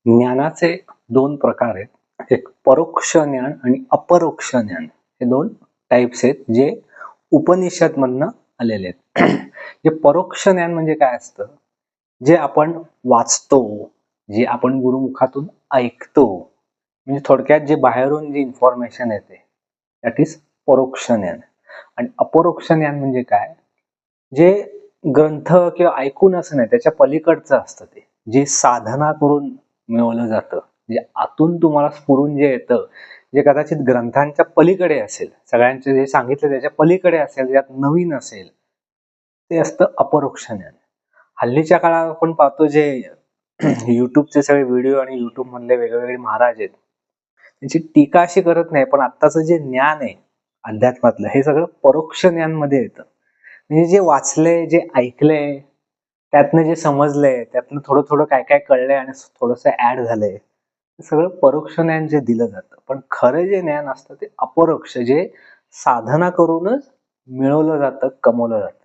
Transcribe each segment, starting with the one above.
ज्ञानाचे दोन प्रकार आहेत. एक परोक्ष ज्ञान आणि अपरोक्ष ज्ञान, हे दोन टाइप्स आहेत जे उपनिषदमधनं आलेले आहेत. जे परोक्ष ज्ञान म्हणजे काय असतं, जे आपण वाचतो, जे आपण गुरुमुखातून ऐकतो, म्हणजे थोडक्यात जे बाहेरून जी इन्फॉर्मेशन येते, दॅट इज परोक्ष ज्ञान. आणि अपरोक्ष ज्ञान म्हणजे काय, जे ग्रंथ किंवा ऐकून असं नाही, त्याच्या पलीकडचं असतं, ते जे साधना करून मिळवलं जातं, जे आतून तुम्हाला स्फुरून जे येतं, जे कदाचित ग्रंथांच्या पलीकडे असेल, सगळ्यांचे जे सांगितलं त्याच्या पलीकडे असेल, ज्यात नवीन असेल, ते असतं अपरोक्ष ज्ञान. हल्लीच्या काळात आपण पाहतो जे युट्यूबचे सगळे व्हिडिओ आणि युट्यूब मधले वेगवेगळे महाराज आहेत, त्यांची टीका अशी करत नाही, पण आत्ताचं जे ज्ञान आहे अध्यात्मातलं, हे सगळं परोक्ष ज्ञान मध्ये येतं. म्हणजे जे वाचलंय, जे ऐकलंय, त्यातनं जे समजलंय, त्यातनं थोडं थोडं काय काय कळलंय आणि थोडंसं ऍड झालंय, सगळं परोक्ष ज्ञान जे दिलं जातं. पण खरं जे ज्ञान असतं ते अपरोक्ष, जे साधना करूनच मिळवलं जातं, कमवलं जातं.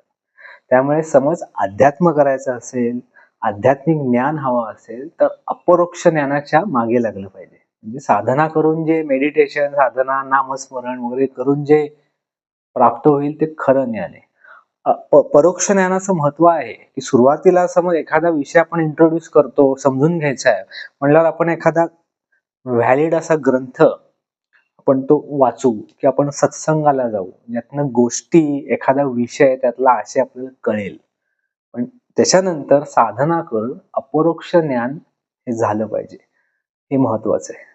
त्यामुळे समज अध्यात्म करायचं असेल, आध्यात्मिक ज्ञान हवं असेल, तर अपरोक्ष ज्ञानाच्या मागे लागलं पाहिजे. म्हणजे साधना करून जे मेडिटेशन, साधना, नामस्मरण वगैरे करून जे प्राप्त होईल ते खरं ज्ञान आहे. परोक्ष ज्ञानाचं महत्व आहे की सुरुवातीला समज एखादा विषय आपण इंट्रोड्यूस करतो, समजून घ्यायचा आहे म्हणल्यावर आपण एखादा व्हॅलिड असा ग्रंथ आपण तो वाचू, की आपण सत्संगाला जाऊ, यातनं गोष्टी, एखादा विषय त्यातला असे आपल्याला कळेल. पण त्याच्यानंतर साधना करून अपरोक्ष ज्ञान हे झालं पाहिजे, हे महत्वाचं आहे.